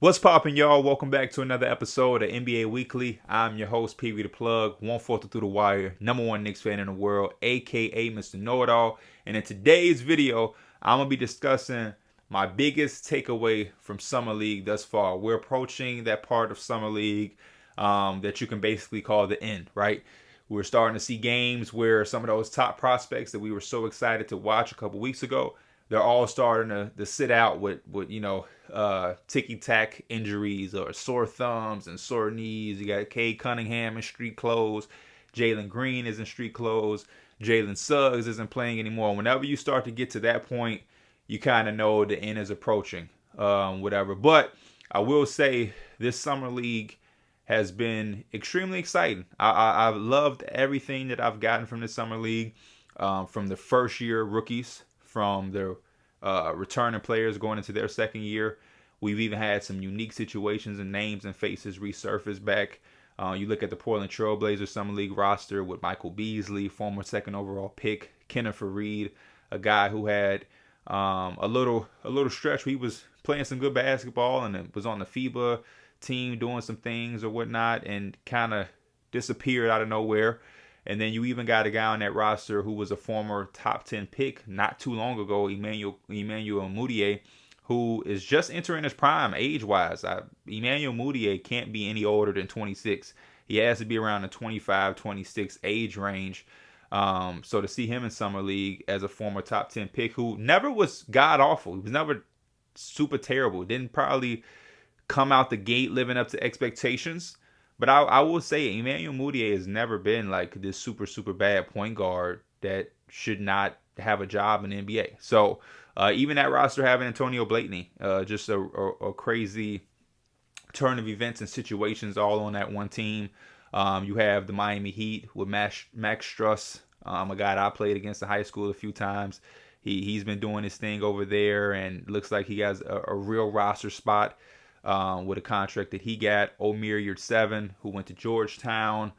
What's poppin', y'all? Welcome back to another episode of NBA Weekly. I'm your host, Pee Wee the Plug, 1/4 through the wire, #1 Knicks fan in the world, aka Mr. Know-It-All. And in today's video, I'm gonna be discussing my biggest takeaway from Summer League thus far. We're approaching that part of Summer League that you can basically call the end, right? We're starting to see games where some of those top prospects that we were so excited to watch a couple weeks ago, they're all starting to sit out with ticky-tack injuries or sore thumbs and sore knees. You got Cade Cunningham in street clothes. Jalen Green is in street clothes. Jalen Suggs isn't playing anymore. Whenever you start to get to that point, you kind of know the end is approaching, whatever. But I will say this summer league has been extremely exciting. I've loved everything that I've gotten from this summer league, from the first year rookies, from the returning players going into their second year. We've even had some unique situations and names and faces resurface back. You look at the Portland Trailblazers Summer League roster with Michael Beasley, former second overall pick, Kenneth Faried, a guy who had a little stretch where he was playing some good basketball and it was on the FIBA team doing some things or whatnot and kind of disappeared out of nowhere. And then you even got a guy on that roster who was a former top 10 pick not too long ago, Emmanuel Mudiay, who is just entering his prime age-wise. Emmanuel Mudiay can't be any older than 26. He has to be around the 25, 26 age range. So to see him in Summer League as a former top 10 pick who never was god-awful. He was never super terrible. Didn't probably come out the gate living up to expectations. But I will say Emmanuel Mudiay has never been like this super bad point guard that should not have a job in the NBA. So even that roster having Antonio Blatney, just a crazy turn of events and situations all on that one team. You have the Miami Heat with Max Struss, a guy that I played against in high school a few times. He's been doing his thing over there and looks like he has a real roster spot. With a contract that he got. Omer Yurtseven, who went to Georgetown.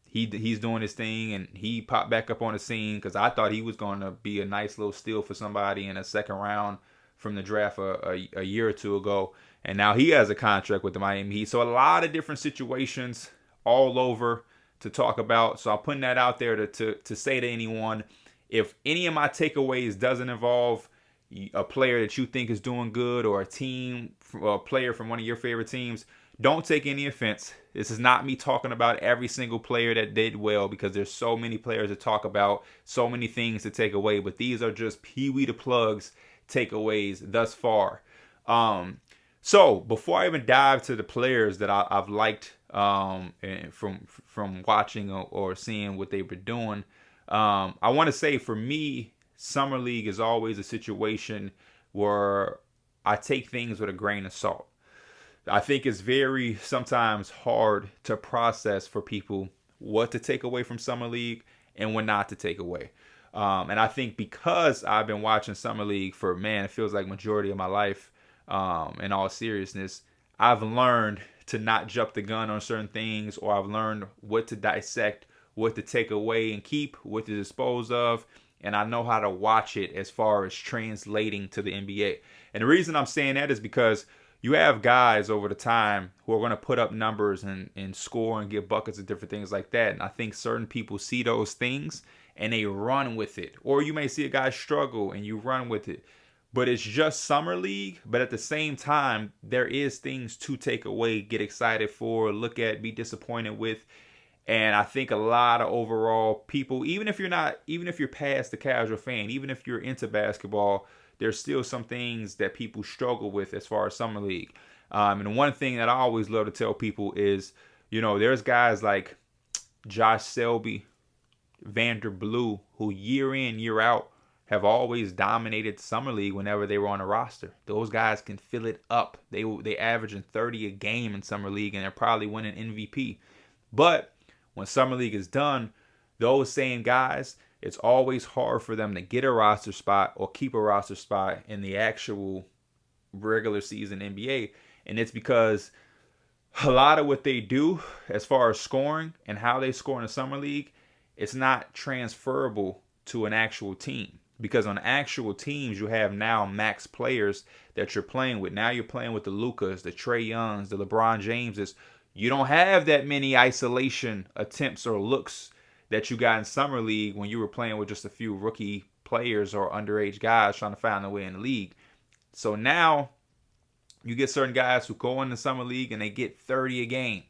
He's doing his thing, and he popped back up on the scene because I thought he was going to be a nice little steal for somebody in a second round from the draft a year or two ago. And now he has a contract with the Miami Heat. So a lot of different situations all over to talk about. So I'm putting that out there to say to anyone, if any of my takeaways doesn't involve a player that you think is doing good or a player from one of your favorite teams, don't take any offense. This is not me talking about every single player that did well because there's so many players to talk about, so many things to take away, but these are just Pee Wee the Plug's takeaways thus far. So before I even dive to the players that I've liked from watching or seeing what they've been doing, I want to say for me, Summer League is always a situation where I take things with a grain of salt. I think it's very sometimes hard to process for people what to take away from Summer League and what not to take away. And I think because I've been watching Summer League for, it feels like majority of my life, in all seriousness, I've learned to not jump the gun on certain things, or I've learned what to dissect, what to take away and keep, what to dispose of. And I know how to watch it as far as translating to the NBA. And the reason I'm saying that is because you have guys over the time who are going to put up numbers and score and get buckets and different things like that. And I think certain people see those things and they run with it. Or you may see a guy struggle and you run with it. But it's just Summer League. But at the same time, there is things to take away, get excited for, look at, be disappointed with. And I think a lot of overall people, even if you're past the casual fan, even if you're into basketball, there's still some things that people struggle with as far as Summer League. And one thing that I always love to tell people is, there's guys like Josh Selby, Vander Blue, who year in, year out have always dominated Summer League whenever they were on a roster. Those guys can fill it up. They averaging 30 a game in Summer League, and they're probably winning MVP. But when Summer League is done, those same guys, it's always hard for them to get a roster spot or keep a roster spot in the actual regular season NBA. And it's because a lot of what they do as far as scoring and how they score in the Summer League, it's not transferable to an actual team. Because on actual teams, you have now max players that you're playing with. Now you're playing with the Lucas, the Trey Youngs, the LeBron Jameses. You don't have that many isolation attempts or looks that you got in summer league when you were playing with just a few rookie players or underage guys trying to find their way in the league. So now you get certain guys who go in the summer league and they get 30 a game.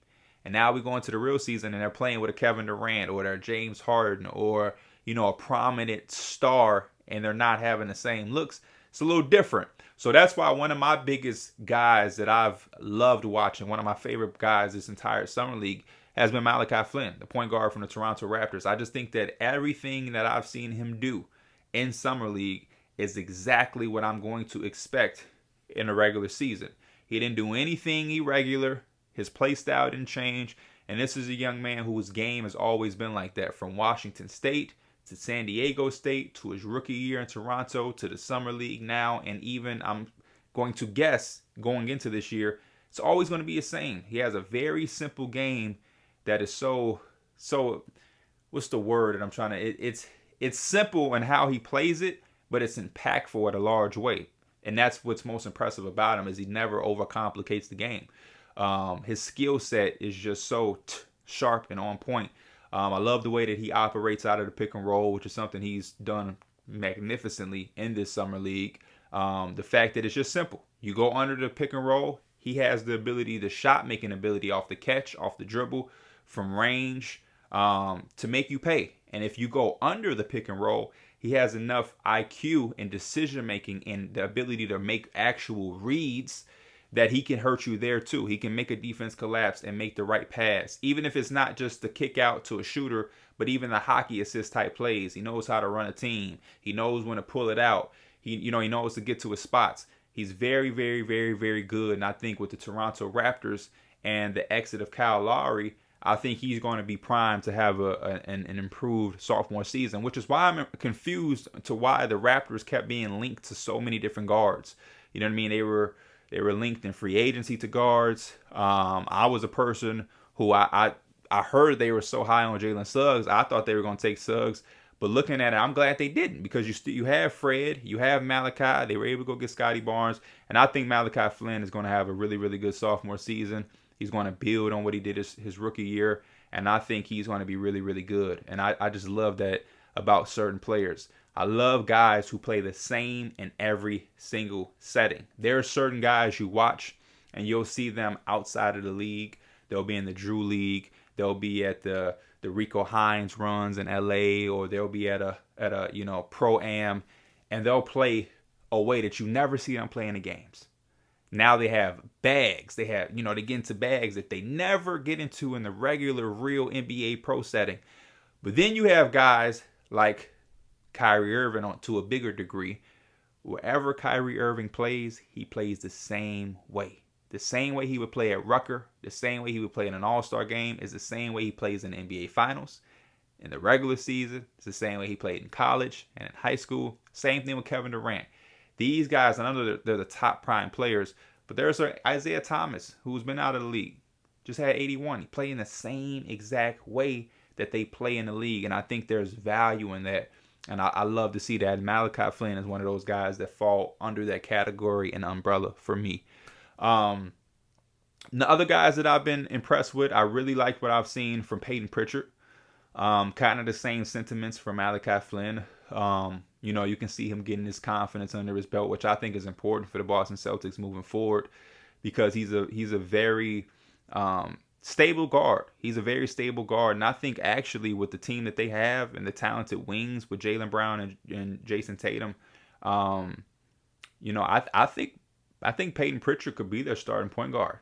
And now we go into the real season and they're playing with a Kevin Durant or they're James Harden or, a prominent star, and they're not having the same looks. It's a little different. So that's why one of my biggest guys that I've loved watching, one of my favorite guys this entire summer league, has been Malachi Flynn, the point guard from the Toronto Raptors. I just think that everything that I've seen him do in summer league is exactly what I'm going to expect in a regular season. He didn't do anything irregular. His play style didn't change. And this is a young man whose game has always been like that, from Washington State to San Diego State to his rookie year in Toronto to the summer league now. And even, I'm going to guess, going into this year, it's always going to be the same. He has a very simple game that is so what's the word that I'm trying to, it's simple in how he plays it, but it's impactful at a large way. And that's what's most impressive about him, is he never overcomplicates the game. His skill set is just so sharp and on point. I love the way that he operates out of the pick and roll, which is something he's done magnificently in this summer league. The fact that it's just simple. You go under the pick and roll, he has the ability, the shot making ability off the catch, off the dribble, from range, to make you pay. And if you go under the pick and roll, he has enough IQ and decision making and the ability to make actual reads that he can hurt you there too. He can make a defense collapse and make the right pass, even if it's not just the kick out to a shooter, but even the hockey assist type plays. He knows how to run a team. He knows when to pull it out. He knows to get to his spots. He's very, very, very, very good. And I think with the Toronto Raptors and the exit of Kyle Lowry, I think he's going to be primed to have an improved sophomore season, which is why I'm confused to why the Raptors kept being linked to so many different guards. You know what I mean? They were linked in free agency to guards. I was a person who I heard they were so high on Jalen Suggs. I thought they were going to take Suggs. But looking at it, I'm glad they didn't, because you have Fred, you have Malachi. They were able to go get Scotty Barnes. And I think Malachi Flynn is going to have a really, really good sophomore season. He's going to build on what he did his rookie year. And I think he's going to be really, really good. And I just love that about certain players. I love guys who play the same in every single setting. There are certain guys you watch and you'll see them outside of the league. They'll be in the Drew League. They'll be at the Rico Hines runs in LA, or they'll be at a pro-am, and they'll play a way that you never see them play in the games. Now they have bags. They have, they get into bags that they never get into in the regular, real NBA pro setting. But then you have guys like Kyrie Irving to a bigger degree. Wherever Kyrie Irving plays, he plays the same way. The same way he would play at Rucker, the same way he would play in an All-Star game is the same way he plays in the NBA Finals. In the regular season, it's the same way he played in college and in high school. Same thing with Kevin Durant. These guys, I know they're the top prime players, but there's Isaiah Thomas, who's been out of the league, just had 81. He played in the same exact way that they play in the league, and I think there's value in that. And I love to see that. Malachi Flynn is one of those guys that fall under that category and umbrella for me. The other guys that I've been impressed with, I really like what I've seen from Peyton Pritchard. Kind of the same sentiments from Malachi Flynn. You can see him getting his confidence under his belt, which I think is important for the Boston Celtics moving forward, because he's a very stable guard. He's a very stable guard. And I think actually with the team that they have and the talented wings with Jaylen Brown and Jason Tatum, I think Peyton Pritchard could be their starting point guard.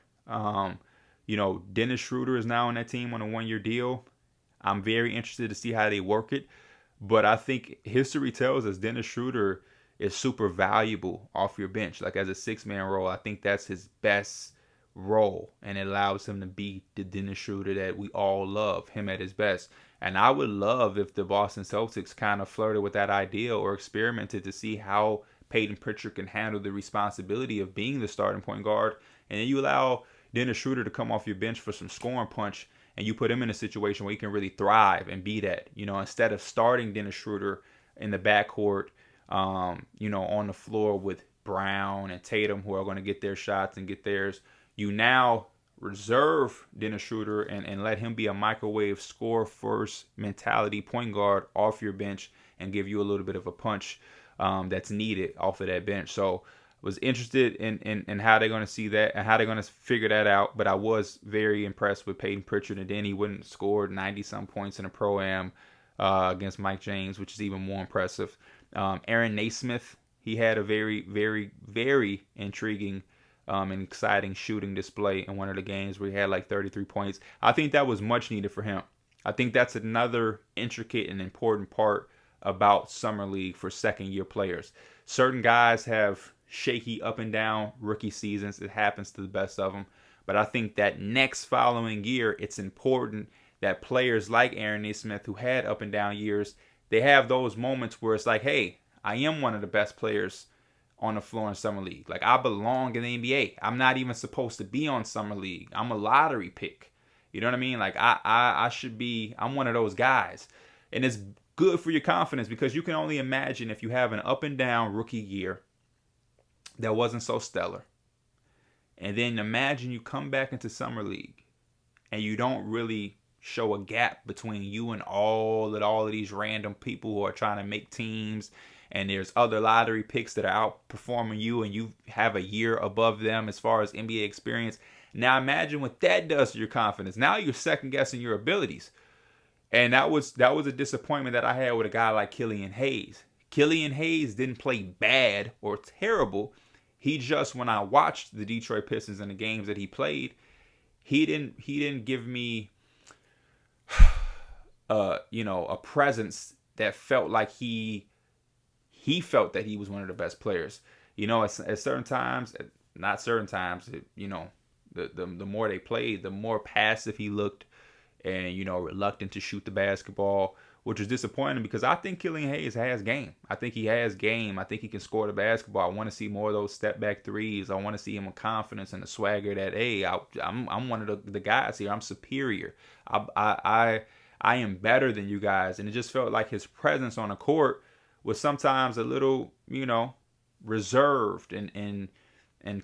Dennis Schroeder is now on that team on a 1-year deal. I'm very interested to see how they work it. But I think history tells us Dennis Schroeder is super valuable off your bench. Like as a 6-man role, I think that's his best role. And it allows him to be the Dennis Schroeder that we all love, him at his best. And I would love if the Boston Celtics kind of flirted with that idea or experimented to see how Peyton Pritchard can handle the responsibility of being the starting point guard. And then you allow Dennis Schroeder to come off your bench for some scoring punch, and you put him in a situation where he can really thrive and be that. Instead of starting Dennis Schroeder in the backcourt on the floor with Brown and Tatum, who are going to get their shots and get theirs. You now reserve Dennis Schroeder and let him be a microwave score first mentality point guard off your bench and give you a little bit of a punch that's needed off of that bench. So was interested in how they're going to see that and how they're going to figure that out. But I was very impressed with Peyton Pritchard, and then he wouldn't have scored 90-some points in a Pro-Am against Mike James, which is even more impressive. Aaron Naismith, he had a very, very, very intriguing and exciting shooting display in one of the games where he had like 33 points. I think that was much needed for him. I think that's another intricate and important part about Summer League for second-year players. Certain guys have shaky up and down rookie seasons. It happens to the best of them. But I think that next following year, it's important that players like Aaron Naismith, who had up and down years, they have those moments where it's like, hey, I am one of the best players on the floor in Summer League. Like, I belong in the NBA. I'm not even supposed to be on Summer League. I'm a lottery pick. You know what I mean? Like, I should be, I'm one of those guys. And it's good for your confidence because you can only imagine if you have an up and down rookie year that wasn't so stellar. And then imagine you come back into Summer League and you don't really show a gap between you and all of these random people who are trying to make teams, and there's other lottery picks that are outperforming you and you have a year above them as far as NBA experience. Now imagine what that does to your confidence. Now you're second guessing your abilities. And that was a disappointment that I had with a guy like Killian Hayes. Killian Hayes didn't play bad or terrible. He just, when I watched the Detroit Pistons in the games that he played, he didn't give me a presence that felt like he felt that he was one of the best players. At certain times, not certain times, the more they played, the more passive he looked and, reluctant to shoot the basketball, which was disappointing because I think Killian Hayes has game. I think he has game. I think he can score the basketball. I want to see more of those step back threes. I want to see him with confidence and the swagger that, hey, I'm one of the guys here. I'm superior. I am better than you guys. And it just felt like his presence on the court was sometimes a little, reserved and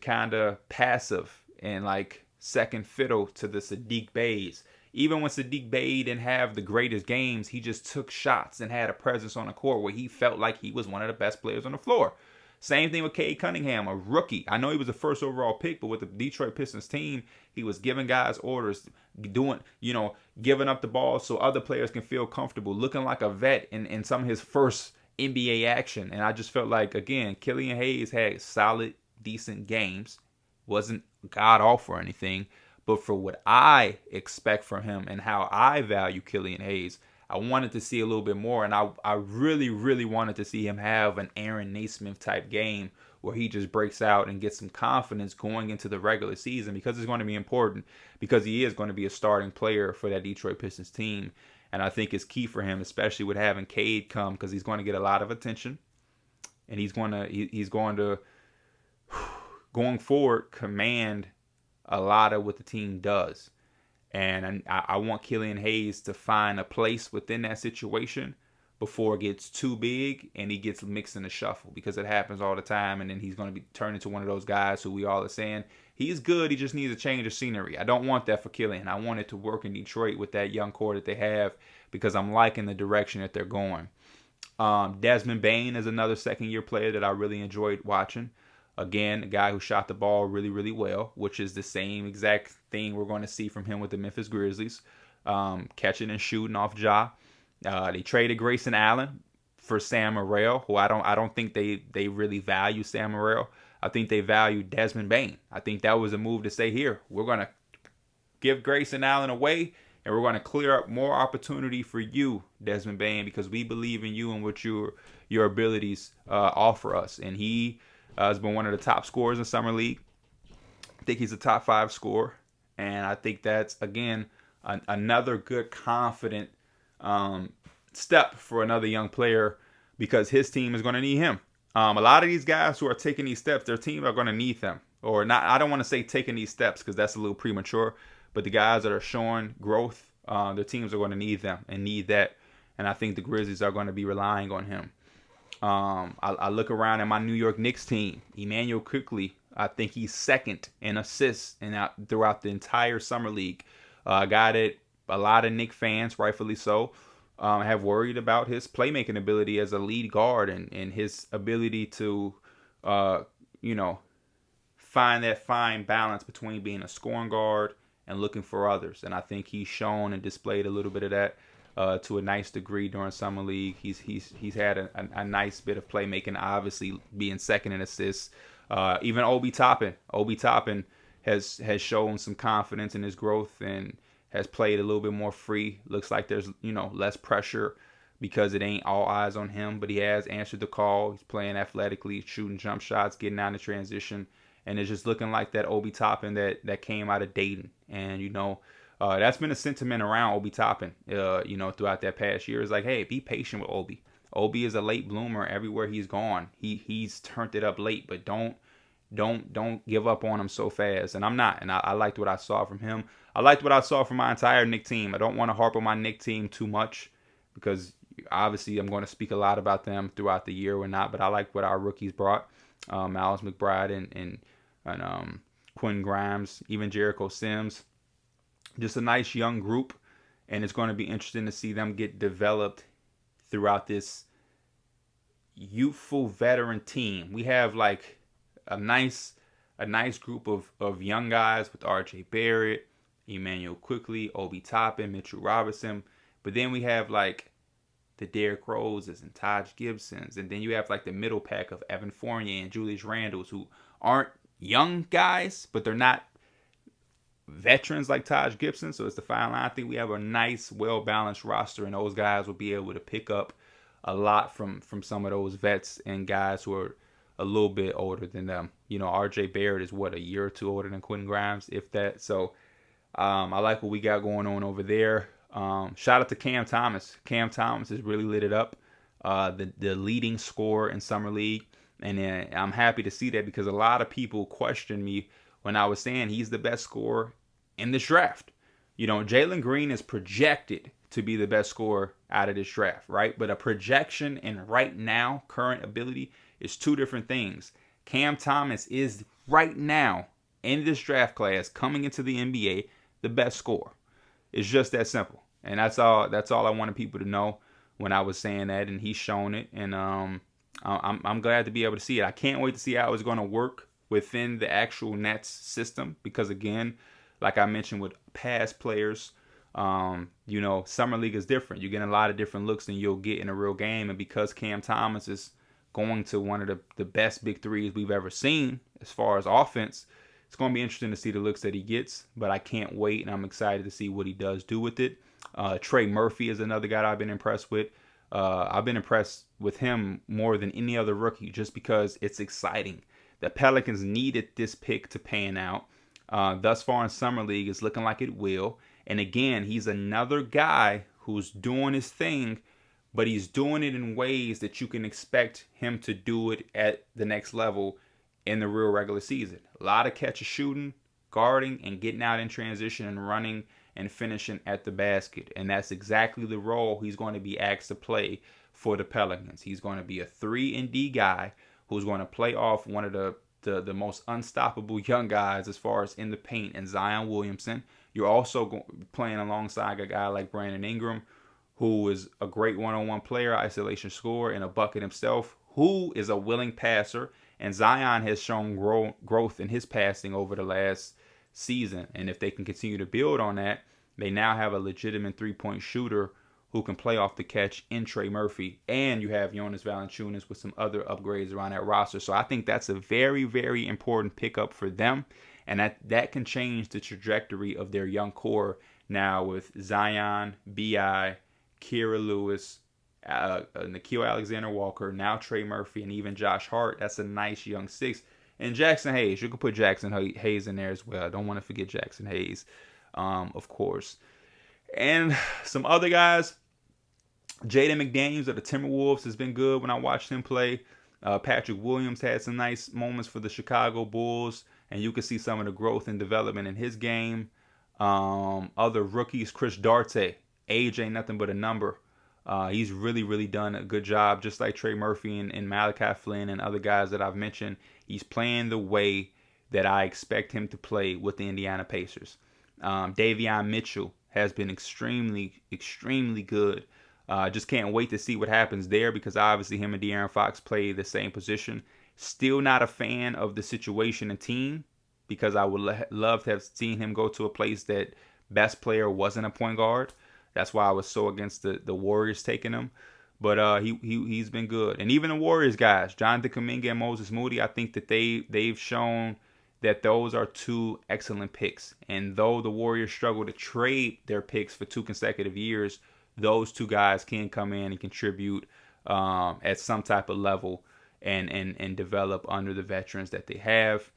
kind of passive and like second fiddle to the Sadiq Beys. Even when Sadiq Bey didn't have the greatest games, he just took shots and had a presence on the court where he felt like he was one of the best players on the floor. Same thing with Cade Cunningham, a rookie. I know he was the first overall pick, but with the Detroit Pistons team, he was giving guys orders, giving up the ball so other players can feel comfortable, looking like a vet in some of his first NBA action. And I just felt like, again, Killian Hayes had solid, decent games. Wasn't god-awful or anything. But for what I expect from him and how I value Killian Hayes, I wanted to see a little bit more. And I really, really wanted to see him have an Aaron Naismith type game where he just breaks out and gets some confidence going into the regular season, because it's going to be important, because he is going to be a starting player for that Detroit Pistons team. And I think it's key for him, especially with having Cade come, because he's going to get a lot of attention. And he's going to going forward, command a lot of what the team does. And I want Killian Hayes to find a place within that situation before it gets too big and he gets mixed in the shuffle, because it happens all the time. And then he's going to be turned into one of those guys who we all are saying, he's good, he just needs a change of scenery. I don't want that for Killian. I want it to work in Detroit with that young core that they have, because I'm liking the direction that they're going. Desmond Bane is another second-year player that I really enjoyed watching. Again, a guy who shot the ball really, really well, which is the same exact thing we're going to see from him with the Memphis Grizzlies. Catching and shooting off Ja. They traded Grayson Allen for Sam Morrell, who I don't think they really value Sam Morrell. I think they value Desmond Bane. I think that was a move to say, here, we're going to give Grayson Allen away, and we're going to clear up more opportunity for you, Desmond Bane, because we believe in you and what your abilities offer us. And he has been one of the top scorers in Summer League. I think he's a top 5 scorer. And I think that's, again, another good, confident step for another young player, because his team is going to need him. A lot of these guys who are taking these steps, their team are going to need them. Or not. I don't want to say taking these steps, because that's a little premature. But the guys that are showing growth, their teams are going to need them and need that. And I think the Grizzlies are going to be relying on him. I look around at my New York Knicks team. Emmanuel Quickley, I think he's second in assists throughout the entire summer league. A guy that a lot of Knicks fans, rightfully so, have worried about his playmaking ability as a lead guard and his ability to, you know, find that fine balance between being a scoring guard and looking for others. And I think he's shown and displayed a little bit of that to a nice degree during summer league. He's had a nice bit of playmaking, obviously being second in assists. Even Obi Toppin has shown some confidence in his growth and has played a little bit more free. Looks like there's less pressure because it ain't all eyes on him, but he has answered the call. He's playing athletically, shooting jump shots, getting out in transition, and it's just looking like that Obi Toppin that came out of Dayton. And that's been a sentiment around Obi Toppin, throughout that past year. It's like, hey, be patient with Obi. Obi is a late bloomer everywhere he's gone. He's turned it up late, but don't give up on him so fast. And I'm not. And I liked what I saw from him. I liked what I saw from my entire Knicks team. I don't want to harp on my Knicks team too much because obviously I'm going to speak a lot about them throughout the year or not. But I like what our rookies brought. Alice McBride and Quinn Grimes, even Jericho Sims. Just a nice young group. And it's going to be interesting to see them get developed throughout this youthful veteran team. We have like a nice group of young guys with R.J. Barrett, Emmanuel Quickley, Obi Toppin, Mitchell Robinson. But then we have like the Derrick Roses and Taj Gibsons. And then you have like the middle pack of Evan Fournier and Julius Randles, who aren't young guys, but they're not veterans like Taj Gibson. So it's the fine line. I think we have a nice, well-balanced roster, and those guys will be able to pick up a lot from some of those vets and guys who are a little bit older than them. RJ Barrett is a year or two older than Quinn Grimes, if that. So I like what we got going on over there. Shout out to Cam Thomas. Cam Thomas has really lit it up. The leading scorer in Summer League. And I'm happy to see that because a lot of people questioned me when I was saying he's the best scorer in this draft. Jalen Green is projected to be the best scorer out of this draft, right? But a projection and right now, current ability is two different things. Cam Thomas is right now in this draft class coming into the NBA the best scorer. It's just that simple. And that's all I wanted people to know when I was saying that, and he's shown it. And I'm glad to be able to see it. I can't wait to see how it's going to work within the actual Nets system because, again, like I mentioned with past players, Summer League is different. You're getting a lot of different looks than you'll get in a real game. And because Cam Thomas is going to one of the best big threes we've ever seen as far as offense, it's going to be interesting to see the looks that he gets. But I can't wait, and I'm excited to see what he does do with it. Trey Murphy is another guy I've been impressed with. I've been impressed with him more than any other rookie just because it's exciting. The Pelicans needed this pick to pan out. Thus far in Summer League, it's looking like it will. And again, he's another guy who's doing his thing, but he's doing it in ways that you can expect him to do it at the next level in the real regular season. A lot of catch and shooting, guarding, and getting out in transition and running and finishing at the basket. And that's exactly the role he's going to be asked to play for the Pelicans. He's going to be a 3-and-D guy who's going to play off one of the most unstoppable young guys as far as in the paint, and Zion Williamson. You're also playing alongside a guy like Brandon Ingram, who is a great one-on-one player, isolation scorer, and a bucket himself, who is a willing passer. And Zion has shown growth in his passing over the last season. And if they can continue to build on that, they now have a legitimate three-point shooter who can play off the catch in Trey Murphy. And you have Jonas Valanciunas with some other upgrades around that roster. So I think that's a very, very important pickup for them. And that can change the trajectory of their young core now with Zion, B.I., Kira Lewis, Nickeil Alexander-Walker, now Trey Murphy, and even Josh Hart. That's a nice young six. And Jackson Hayes. You can put Jackson Hayes in there as well. I don't want to forget Jackson Hayes, of course. And some other guys. Jaden McDaniels of the Timberwolves has been good when I watched him play. Patrick Williams had some nice moments for the Chicago Bulls, and you can see some of the growth and development in his game. Other rookies, Chris Duarte. Age ain't nothing but a number. He's really, really done a good job, just like Trey Murphy and Malachi Flynn and other guys that I've mentioned. He's playing the way that I expect him to play with the Indiana Pacers. Davion Mitchell has been extremely, extremely good. Just can't wait to see what happens there because obviously him and De'Aaron Fox play the same position. Still not a fan of the situation and team because I would love to have seen him go to a place that best player wasn't a point guard. That's why I was so against the Warriors taking him. But he's been good. And even the Warriors guys, Jonathan Kuminga and Moses Moody, I think that they've shown that those are two excellent picks. And though the Warriors struggle to trade their picks for 2 consecutive years, those two guys can come in and contribute at some type of level and develop under the veterans that they have.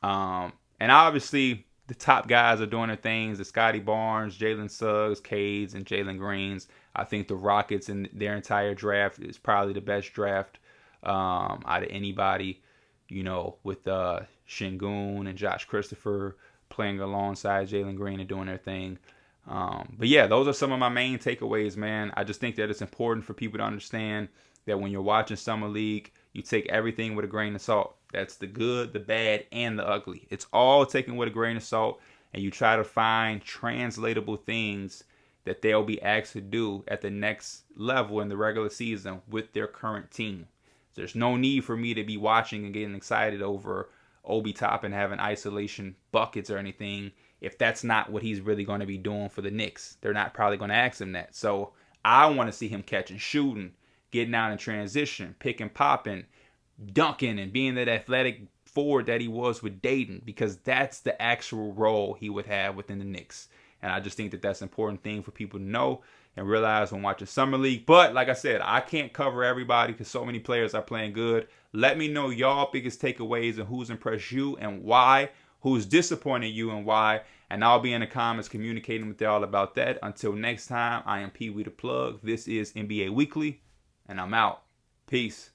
And obviously, the top guys are doing their things. The Scotty Barnes, Jalen Suggs, Cades, and Jalen Greens. I think the Rockets and their entire draft is probably the best draft out of anybody, with Şengün and Josh Christopher playing alongside Jalen Green and doing their thing. But yeah, those are some of my main takeaways, man. I just think that it's important for people to understand that when you're watching Summer League, you take everything with a grain of salt. That's the good, the bad, and the ugly. It's all taken with a grain of salt, and you try to find translatable things that they'll be asked to do at the next level in the regular season with their current team. There's no need for me to be watching and getting excited over Obi Toppin having isolation buckets or anything if that's not what he's really going to be doing for the Knicks. They're not probably going to ask him that. So I want to see him catching, shooting, getting out in transition, picking, popping, dunking, and being that athletic forward that he was with Dayton, because that's the actual role he would have within the Knicks. And I just think that that's an important thing for people to know and realize when watching Summer League. But like I said, I can't cover everybody because so many players are playing good. Let me know y'all biggest takeaways and who's impressed you and why, who's disappointed you and why. And I'll be in the comments communicating with y'all about that. Until next time, I am Pee Wee the Plug. This is NBA Weekly, and I'm out. Peace.